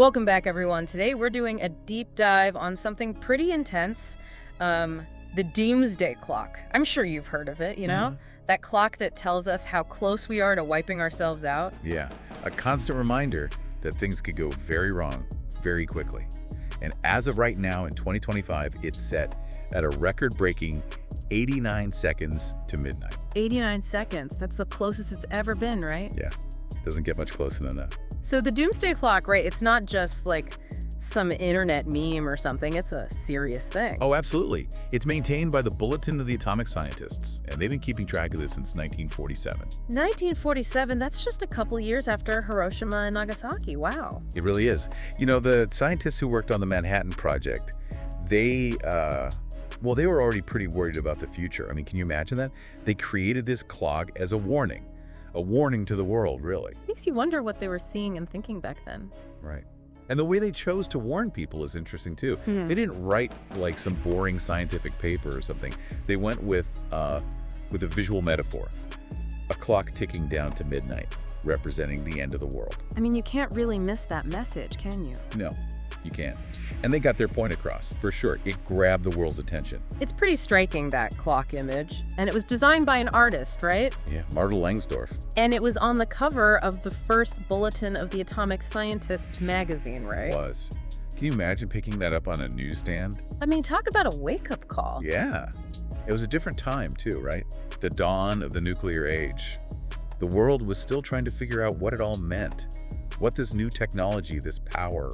Welcome back, everyone. Today we're doing a deep dive on something pretty intense, the Doomsday Clock. I'm sure you've heard of it, you know? That clock that tells us how close we are to wiping ourselves out. Yeah, a constant reminder that things could go very wrong very quickly. And as of right now in 2025, it's set at a record-breaking 89 seconds to midnight. 89 seconds. That's the closest it's ever been, right? Yeah, doesn't get much closer than that. So the Doomsday Clock, right, it's not just like some internet meme or something. It's a serious thing. Oh, absolutely. It's maintained by the Bulletin of the Atomic Scientists, and they've been keeping track of this since 1947. 1947, that's just a couple years after Hiroshima and Nagasaki. Wow. It really is. You know, the scientists who worked on the Manhattan Project, they were already pretty worried about the future. I mean, can you imagine that? They created this clock as a warning to the world, really. Makes you wonder what they were seeing and thinking back then. Right. And the way they chose to warn people is interesting, too. They didn't write, like, some boring scientific paper or something. They went with a visual metaphor, a clock ticking down to midnight, representing the end of the world. I mean, you can't really miss that message, can you? No, you can't. And they got their point across, for sure. It grabbed the world's attention. It's pretty striking, that clock image. And it was designed by an artist, right? Yeah, Marta Langsdorff. And it was on the cover of the first Bulletin of the Atomic Scientists magazine, right? It was. Can you imagine picking that up on a newsstand? I mean, talk about a wake-up call. Yeah. It was a different time, too, right? The dawn of the nuclear age. The world was still trying to figure out what it all meant, what this new technology, this power,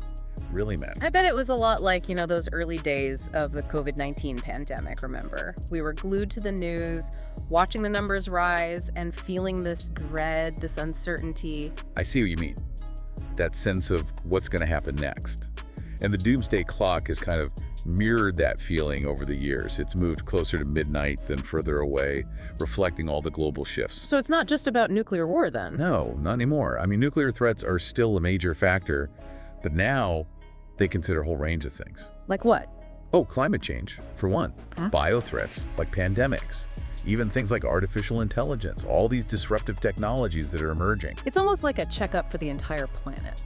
really meant. I bet it was a lot like, those early days of the COVID-19 pandemic, remember? We were glued to the news, watching the numbers rise, and feeling this dread, this uncertainty. I see what you mean. That sense of what's going to happen next. And the Doomsday Clock has kind of mirrored that feeling over the years. It's moved closer to midnight than further away, reflecting all the global shifts. So it's not just about nuclear war, then? No, not anymore. I mean, nuclear threats are still a major factor, but now they consider a whole range of things. Like what? Oh, climate change, for one. Biothreats, like pandemics. Even things like artificial intelligence. All these disruptive technologies that are emerging. It's almost like a checkup for the entire planet.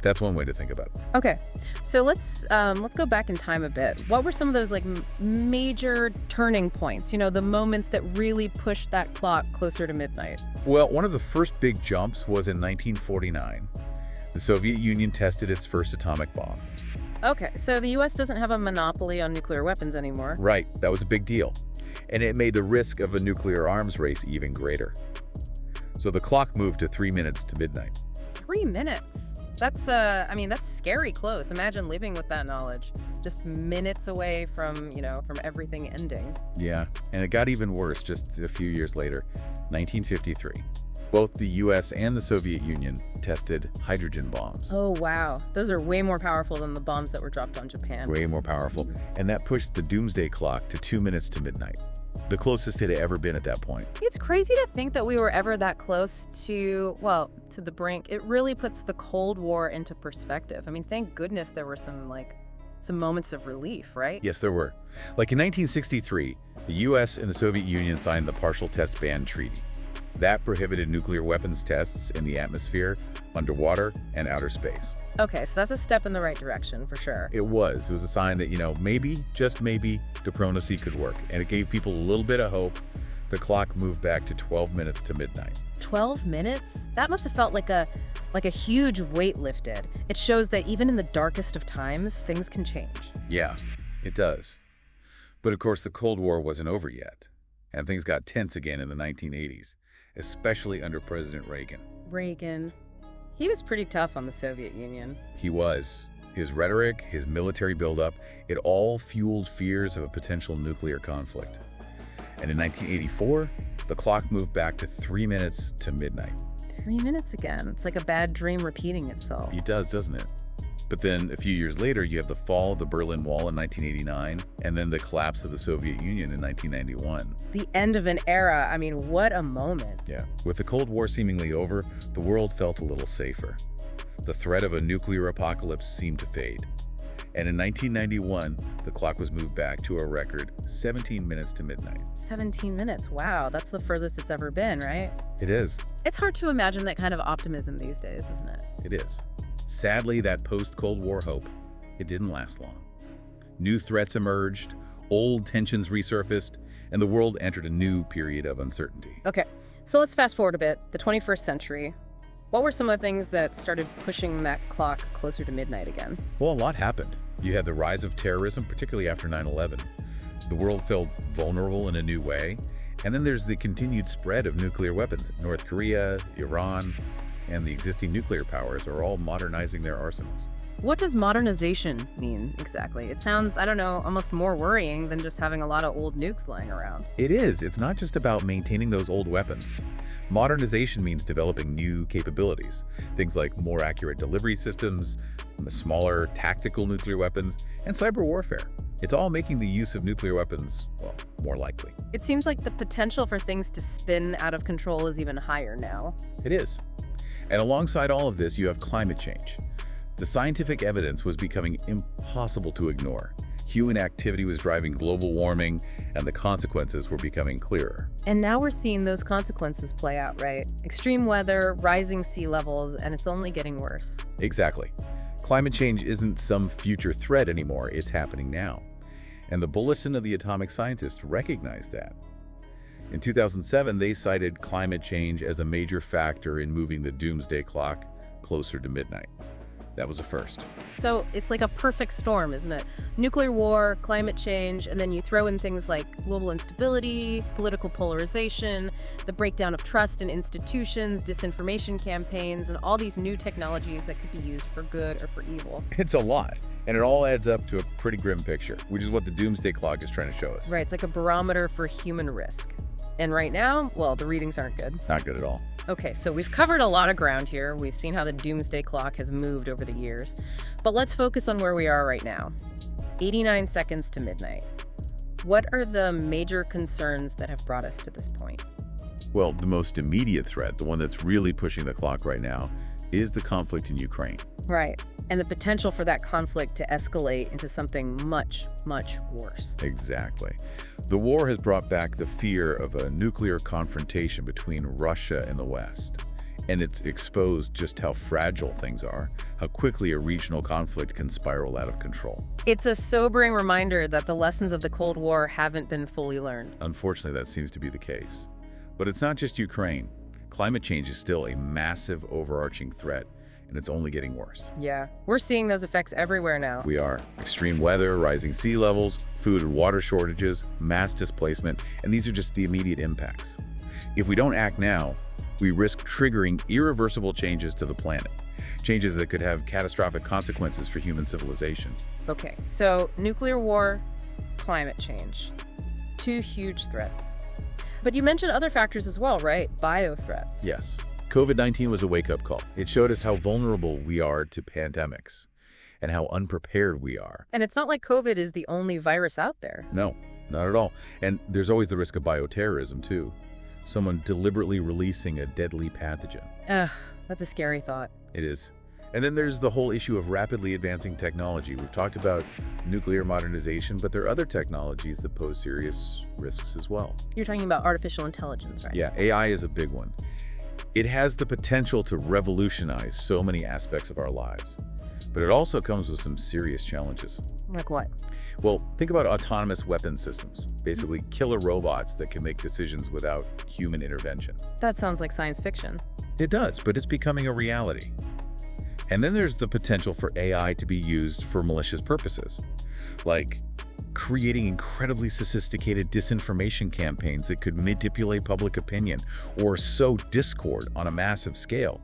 That's one way to think about it. Okay, so let's go back in time a bit. What were some of those major turning points? The moments that really pushed that clock closer to midnight. Well, one of the first big jumps was in 1949. The Soviet Union tested its first atomic bomb. Okay, so the U.S. doesn't have a monopoly on nuclear weapons anymore. Right, that was a big deal. And it made the risk of a nuclear arms race even greater. So the clock moved to 3 minutes to midnight. 3 minutes? That's scary close. Imagine living with that knowledge. Just minutes away from everything ending. Yeah, and it got even worse just a few years later, 1953. Both the U.S. and the Soviet Union tested hydrogen bombs. Oh, wow. Those are way more powerful than the bombs that were dropped on Japan. Way more powerful. And that pushed the Doomsday Clock to 2 minutes to midnight. The closest it had ever been at that point. It's crazy to think that we were ever that close to the brink. It really puts the Cold War into perspective. I mean, thank goodness there were some moments of relief, right? Yes, there were. Like in 1963, the U.S. and the Soviet Union signed the Partial Test Ban Treaty. That prohibited nuclear weapons tests in the atmosphere, underwater, and outer space. Okay, so that's a step in the right direction, for sure. It was. It was a sign that, maybe, just maybe, diplomacy could work. And it gave people a little bit of hope. The clock moved back to 12 minutes to midnight. 12 minutes? That must have felt like a huge weight lifted. It shows that even in the darkest of times, things can change. Yeah, it does. But of course, the Cold War wasn't over yet. And things got tense again in the 1980s. Especially under President Reagan. Reagan. He was pretty tough on the Soviet Union. He was. His rhetoric, his military buildup, it all fueled fears of a potential nuclear conflict. And in 1984, the clock moved back to 3 minutes to midnight. 3 minutes again. It's like a bad dream repeating itself. It does, doesn't it? But then a few years later, you have the fall of the Berlin Wall in 1989, and then the collapse of the Soviet Union in 1991. The end of an era. I mean, what a moment. Yeah. With the Cold War seemingly over, the world felt a little safer. The threat of a nuclear apocalypse seemed to fade. And in 1991, the clock was moved back to a record 17 minutes to midnight. 17 minutes. Wow, that's the furthest it's ever been, right? It is. It's hard to imagine that kind of optimism these days, isn't it? It is. Sadly, that post-Cold War hope, it didn't last long. New threats emerged, old tensions resurfaced, and the world entered a new period of uncertainty. Okay, so let's fast forward a bit. The 21st century. What were some of the things that started pushing that clock closer to midnight again? Well, a lot happened. You had the rise of terrorism, particularly after 9/11. The world felt vulnerable in a new way. And then there's the continued spread of nuclear weapons. North Korea, Iran, and the existing nuclear powers are all modernizing their arsenals. What does modernization mean exactly? It sounds, I don't know, almost more worrying than just having a lot of old nukes lying around. It is. It's not just about maintaining those old weapons. Modernization means developing new capabilities. Things like more accurate delivery systems, smaller tactical nuclear weapons, and cyber warfare. It's all making the use of nuclear weapons, well, more likely. It seems like the potential for things to spin out of control is even higher now. It is. And alongside all of this, you have climate change. The scientific evidence was becoming impossible to ignore. Human activity was driving global warming, and the consequences were becoming clearer. And now we're seeing those consequences play out, right? Extreme weather, rising sea levels, and it's only getting worse. Exactly. Climate change isn't some future threat anymore, it's happening now. And the Bulletin of the Atomic Scientists recognized that. In 2007, they cited climate change as a major factor in moving the Doomsday Clock closer to midnight. That was a first. So it's like a perfect storm, isn't it? Nuclear war, climate change, and then you throw in things like global instability, political polarization, the breakdown of trust in institutions, disinformation campaigns, and all these new technologies that could be used for good or for evil. It's a lot, and it all adds up to a pretty grim picture, which is what the Doomsday Clock is trying to show us. Right, it's like a barometer for human risk. And right now, well, the readings aren't good. Not good at all. Okay, so we've covered a lot of ground here. We've seen how the Doomsday Clock has moved over the years. But let's focus on where we are right now. 89 seconds to midnight. What are the major concerns that have brought us to this point? Well, the most immediate threat, the one that's really pushing the clock right now, is the conflict in Ukraine. Right, and the potential for that conflict to escalate into something much, much worse. Exactly. The war has brought back the fear of a nuclear confrontation between Russia and the West. And it's exposed just how fragile things are, how quickly a regional conflict can spiral out of control. It's a sobering reminder that the lessons of the Cold War haven't been fully learned. Unfortunately, that seems to be the case. But it's not just Ukraine. Climate change is still a massive overarching threat, and it's only getting worse. Yeah, we're seeing those effects everywhere now. We are. Extreme weather, rising sea levels, food and water shortages, mass displacement, and these are just the immediate impacts. If we don't act now, we risk triggering irreversible changes to the planet, changes that could have catastrophic consequences for human civilization. Okay, so nuclear war, climate change. Two huge threats. But you mentioned other factors as well, right? Biothreats. Yes. COVID-19 was a wake-up call. It showed us how vulnerable we are to pandemics and how unprepared we are. And it's not like COVID is the only virus out there. No, not at all. And there's always the risk of bioterrorism, too. Someone deliberately releasing a deadly pathogen. Ugh, that's a scary thought. It is. And then there's the whole issue of rapidly advancing technology. We've talked about nuclear modernization, but there are other technologies that pose serious risks as well. You're talking about artificial intelligence, right? Yeah, AI is a big one. It has the potential to revolutionize so many aspects of our lives. But it also comes with some serious challenges. Like what? Well, think about autonomous weapon systems, basically killer robots that can make decisions without human intervention. That sounds like science fiction. It does, but it's becoming a reality. And then there's the potential for AI to be used for malicious purposes, like creating incredibly sophisticated disinformation campaigns that could manipulate public opinion or sow discord on a massive scale.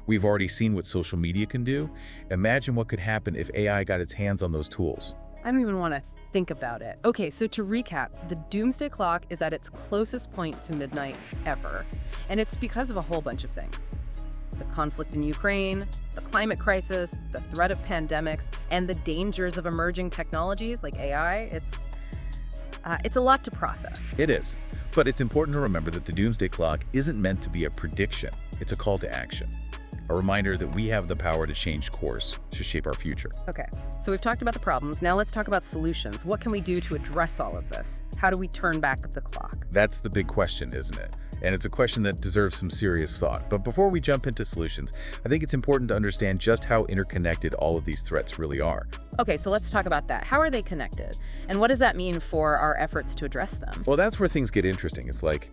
We've already seen what social media can do. Imagine what could happen if AI got its hands on those tools. I don't even want to think about it. Okay, so to recap, the Doomsday Clock is at its closest point to midnight ever. And it's because of a whole bunch of things. The conflict in Ukraine, the climate crisis, the threat of pandemics, and the dangers of emerging technologies like AI. It's a lot to process. It is. But it's important to remember that the Doomsday Clock isn't meant to be a prediction. It's a call to action. A reminder that we have the power to change course, to shape our future. Okay, so we've talked about the problems. Now let's talk about solutions. What can we do to address all of this? How do we turn back the clock? That's the big question, isn't it? And it's a question that deserves some serious thought. But before we jump into solutions, I think it's important to understand just how interconnected all of these threats really are. Okay, so let's talk about that. How are they connected? And what does that mean for our efforts to address them? Well, that's where things get interesting. It's like,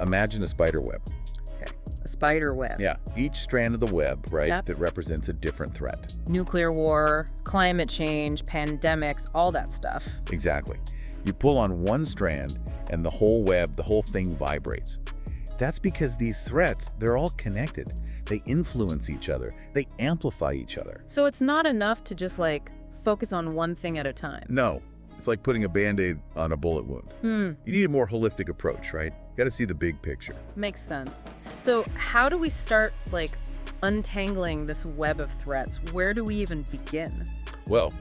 imagine a spider web. Okay, a spider web. Yeah, each strand of the web, right, Yep. that represents a different threat. Nuclear war, climate change, pandemics, all that stuff. Exactly. You pull on one strand and the whole web, the whole thing vibrates. That's because these threats, they're all connected. They influence each other. They amplify each other. So it's not enough to just focus on one thing at a time. No, it's like putting a Band-Aid on a bullet wound. You need a more holistic approach, right? You got to see the big picture. Makes sense. So how do we start untangling this web of threats? Where do we even begin? Well,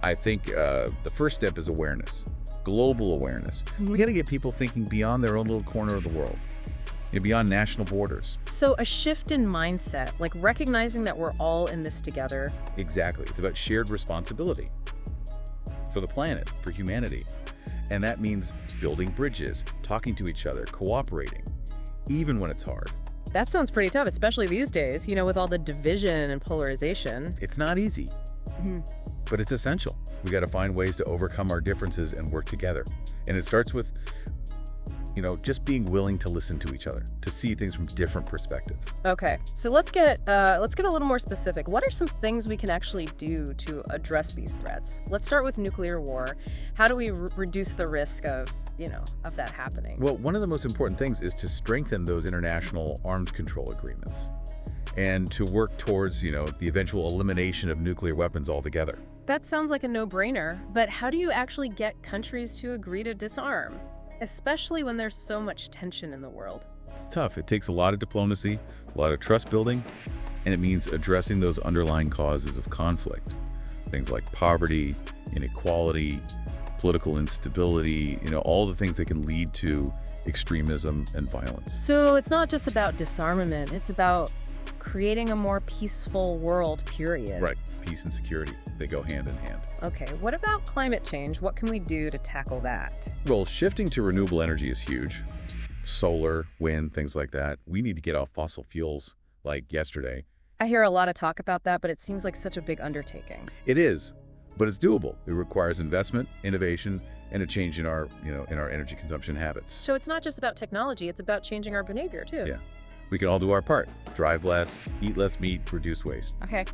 I think the first step is awareness, global awareness. We got to get people thinking beyond their own little corner of the world, beyond national borders. So a shift in mindset, recognizing that we're all in this together. Exactly. It's about shared responsibility for the planet, for humanity. And that means building bridges, talking to each other, cooperating, even when it's hard. That sounds pretty tough, especially these days, with all the division and polarization. It's not easy, but it's essential. We got to find ways to overcome our differences and work together. And it starts with, just being willing to listen to each other, to see things from different perspectives. Okay, so let's get a little more specific. What are some things we can actually do to address these threats? Let's start with nuclear war. How do we reduce the risk of that happening? Well, one of the most important things is to strengthen those international arms control agreements and to work towards, the eventual elimination of nuclear weapons altogether. That sounds like a no-brainer, but how do you actually get countries to agree to disarm? Especially when there's so much tension in the world. It's tough. It takes a lot of diplomacy, a lot of trust building, and it means addressing those underlying causes of conflict. Things like poverty, inequality, political instability, all the things that can lead to extremism and violence. So it's not just about disarmament, it's about creating a more peaceful world, period. Right. Peace and security, they go hand in hand. Okay, what about climate change? What can we do to tackle that? Well, shifting to renewable energy is huge. Solar, wind, things like that. We need to get off fossil fuels like yesterday. I hear a lot of talk about that, but it seems like such a big undertaking. It is, but it's doable. It requires investment, innovation, and a change in our, in our energy consumption habits. So it's not just about technology, it's about changing our behavior too. Yeah. We can all do our part. Drive less, eat less meat, reduce waste. Okay.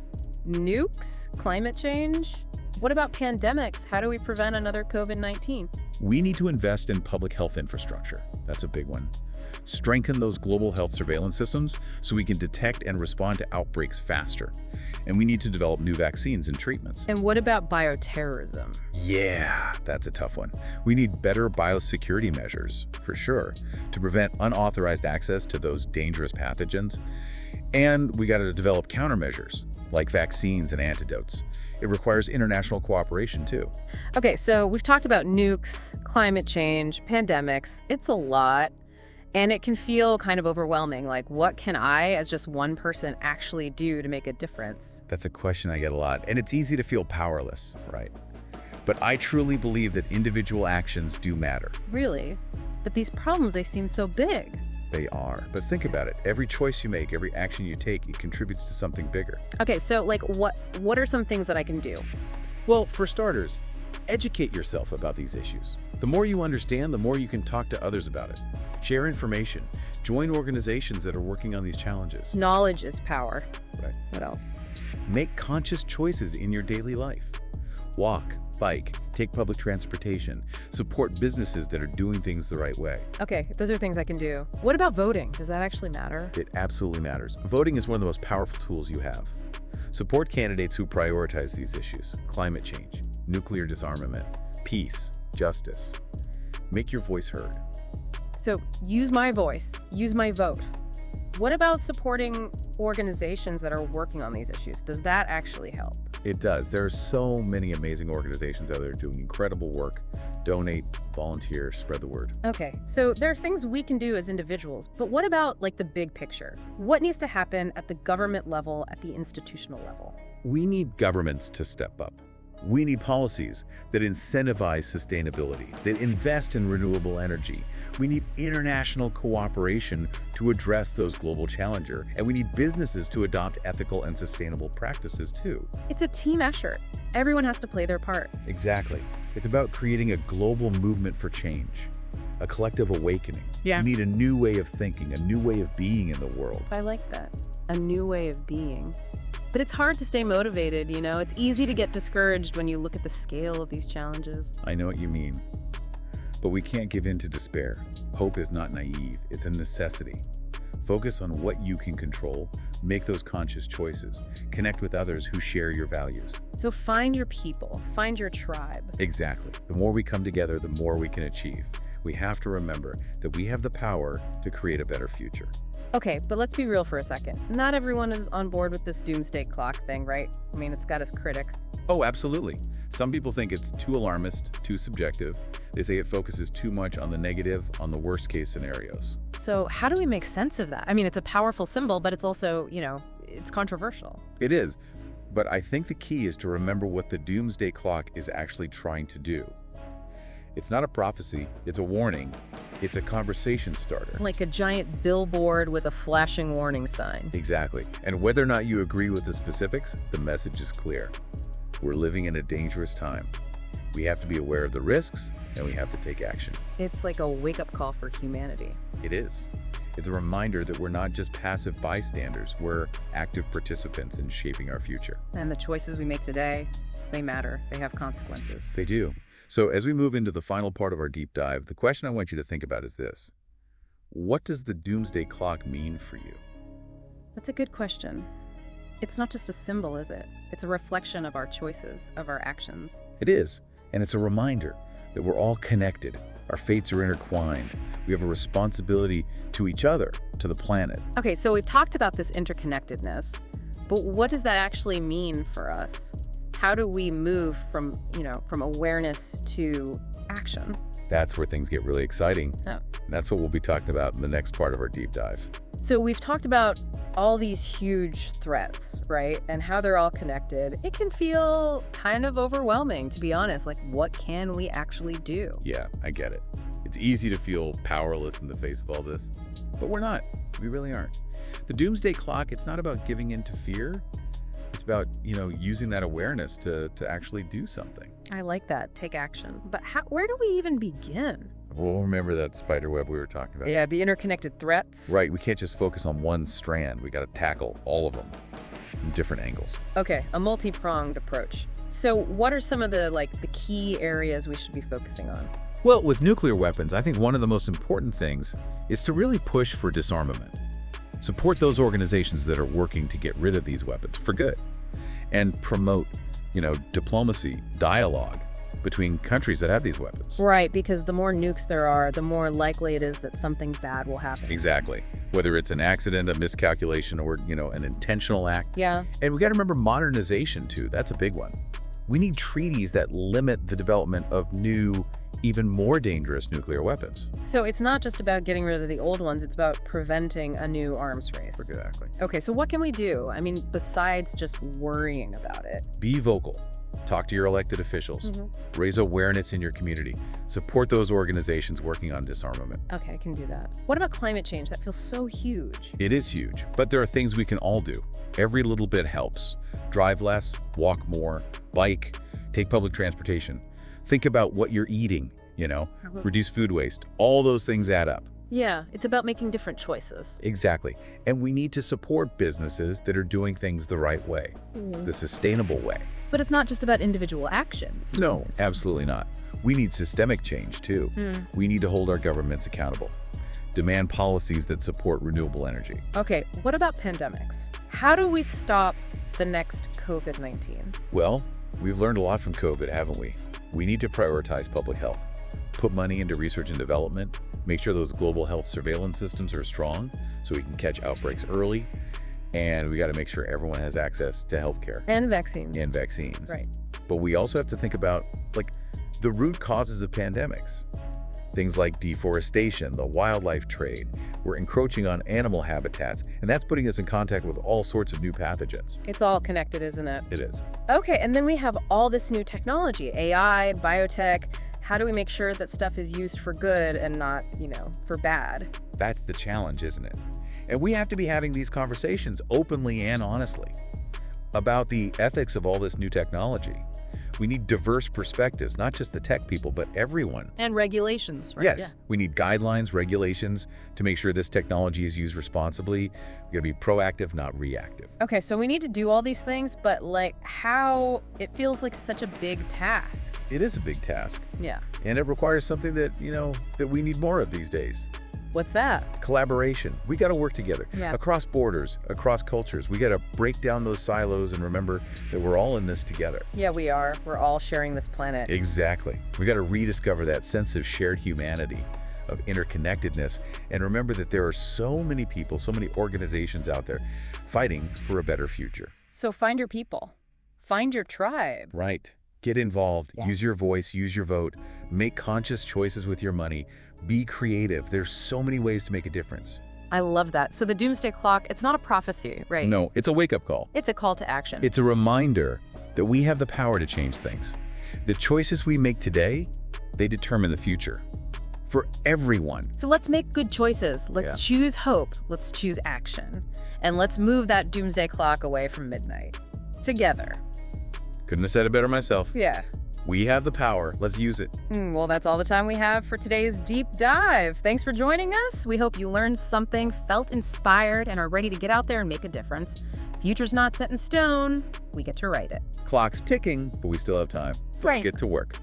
Nukes? Climate change? What about pandemics? How do we prevent another COVID-19? We need to invest in public health infrastructure. That's a big one. Strengthen those global health surveillance systems so we can detect and respond to outbreaks faster. And we need to develop new vaccines and treatments. And what about bioterrorism? Yeah, that's a tough one. We need better biosecurity measures, for sure, to prevent unauthorized access to those dangerous pathogens. And we got to develop countermeasures, like vaccines and antidotes. It requires international cooperation, too. Okay, so we've talked about nukes, climate change, pandemics. It's a lot. And it can feel kind of overwhelming. What can I, as just one person, actually do to make a difference? That's a question I get a lot. And it's easy to feel powerless, right? But I truly believe that individual actions do matter. Really? But these problems, they seem so big. They are. But think about it. Every choice you make, every action you take, it contributes to something bigger. Okay, so what are some things that I can do? Well, for starters, educate yourself about these issues. The more you understand, the more you can talk to others about it. Share information. Join organizations that are working on these challenges. Knowledge is power. Right. What else? Make conscious choices in your daily life. Walk, bike, take public transportation. Support businesses that are doing things the right way. Okay, those are things I can do. What about voting? Does that actually matter? It absolutely matters. Voting is one of the most powerful tools you have. Support candidates who prioritize these issues: climate change, nuclear disarmament, peace, justice. Make your voice heard. So use my voice, use my vote. What about supporting organizations that are working on these issues? Does that actually help? It does. There are so many amazing organizations out there doing incredible work. Donate, volunteer, spread the word. Okay, so there are things we can do as individuals, but what about the big picture? What needs to happen at the government level, at the institutional level? We need governments to step up. We need policies that incentivize sustainability, that invest in renewable energy. We need international cooperation to address those global challenges, and we need businesses to adopt ethical and sustainable practices too. It's a team effort. Everyone has to play their part. Exactly. It's about creating a global movement for change, a collective awakening. Yeah. We need a new way of thinking, a new way of being in the world. I like that. A new way of being. But it's hard to stay motivated, you know? It's easy to get discouraged when you look at the scale of these challenges. I know what you mean. But we can't give in to despair. Hope is not naive. It's a necessity. Focus on what you can control. Make those conscious choices. Connect with others who share your values. So find your people. Find your tribe. Exactly. The more we come together, the more we can achieve. We have to remember that we have the power to create a better future. Okay, but let's be real for a second. Not everyone is on board with this doomsday clock thing, right? I mean, it's got its critics. Oh, absolutely. Some people think it's too alarmist, too subjective. They say it focuses too much on the negative, on the worst case scenarios. So how do we make sense of that? I mean, it's a powerful symbol, but it's also, it's controversial. It is. But I think the key is to remember what the doomsday clock is actually trying to do. It's not a prophecy, it's a warning. It's a conversation starter. Like a giant billboard with a flashing warning sign. Exactly. And whether or not you agree with the specifics, the message is clear. We're living in a dangerous time. We have to be aware of the risks, and we have to take action. It's like a wake-up call for humanity. It is. It's a reminder that we're not just passive bystanders, we're active participants in shaping our future. And the choices we make today, they matter. They have consequences. They do. So as we move into the final part of our deep dive, the question I want you to think about is this. What does the doomsday clock mean for you? That's a good question. It's not just a symbol, is it? It's a reflection of our choices, of our actions. It is. And it's a reminder that we're all connected. Our fates are intertwined. We have a responsibility to each other, to the planet. Okay, so we've talked about this interconnectedness, but what does that actually mean for us? How do we move from awareness to action? That's where things get really exciting. Oh. And that's what we'll be talking about in the next part of our deep dive. So we've talked about all these huge threats, right? And how they're all connected. It can feel kind of overwhelming, to be honest. Like, what can we actually do? Yeah, I get it. It's easy to feel powerless in the face of all this, but we're not. We really aren't. The doomsday clock, it's not about giving in to fear. It's about, using that awareness to actually do something. I like that. Take action. But where do we even begin? Well, remember that spider web we were talking about? Yeah, the interconnected threats. Right. We can't just focus on one strand. We got to tackle all of them from different angles. Okay, a multi-pronged approach. So what are some of the key areas we should be focusing on? Well, with nuclear weapons, I think one of the most important things is to really push for disarmament. Support those organizations that are working to get rid of these weapons for good, and promote, diplomacy, dialogue between countries that have these weapons. Right, because the more nukes there are, the more likely it is that something bad will happen. Exactly. Whether it's an accident, a miscalculation, or, an intentional act. Yeah. And we got to remember modernization, too. That's a big one. We need treaties that limit the development of new, even more dangerous nuclear weapons. So it's not just about getting rid of the old ones, it's about preventing a new arms race. Exactly. Okay, so what can we do? I mean, besides just worrying about it? Be vocal. Talk to your elected officials. Raise awareness in your community. Support those organizations working on disarmament. Okay, I can do that. What about climate change? That feels so huge. It is huge, but there are things we can all do. Every little bit helps. Drive less, walk more, bike, take public transportation. Think about what you're eating, reduce food waste. All those things add up. Yeah, it's about making different choices. Exactly. And we need to support businesses that are doing things the right way, the sustainable way. But it's not just about individual actions. No, absolutely not. We need systemic change, too. We need to hold our governments accountable. Demand policies that support renewable energy. Okay, what about pandemics? How do we stop the next COVID-19? Well, we've learned a lot from COVID, haven't we? We need to prioritize public health, put money into research and development, make sure those global health surveillance systems are strong so we can catch outbreaks early, and we got to make sure everyone has access to healthcare. And vaccines. And vaccines. Right. But we also have to think about, the root causes of pandemics. Things like deforestation, the wildlife trade, We're encroaching on animal habitats, and that's putting us in contact with all sorts of new pathogens. It's all connected, isn't it? It is. Okay, and then we have all this new technology, AI, biotech. How do we make sure that stuff is used for good and not, for bad? That's the challenge, isn't it? And we have to be having these conversations openly and honestly about the ethics of all this new technology. We need diverse perspectives, not just the tech people, but everyone. And regulations, right? Yes, Yeah. we need guidelines, regulations to make sure this technology is used responsibly. We're going to be proactive, not reactive. Okay, so we need to do all these things, but how it feels like such a big task. It is a big task, Yeah. and it requires something that, that we need more of these days. What's that? Collaboration. We got to work together Yeah. across borders, across cultures. We got to break down those silos and remember that we're all in this together. Yeah, we are. We're all sharing this planet. Exactly. We got to rediscover that sense of shared humanity, of interconnectedness, and remember that there are so many people, so many organizations out there fighting for a better future. So find your people. Find your tribe. Right. Get involved. Yeah. Use your voice. Use your vote. Make conscious choices with your money. Be creative. There's so many ways to make a difference. I love that. So the Doomsday Clock, it's not a prophecy, right? No, it's a wake-up call. It's a call to action. It's a reminder that we have the power to change things. The choices we make today, they determine the future for everyone. So let's make good choices. Let's choose hope. Let's choose action. And let's move that Doomsday Clock away from midnight. Together. Couldn't have said it better myself. Yeah. We have the power. Let's use it. Well, that's all the time we have for today's deep dive. Thanks for joining us. We hope you learned something, felt inspired, and are ready to get out there and make a difference. Future's not set in stone. We get to write it. Clock's ticking, but we still have time. Let's Right. get to work.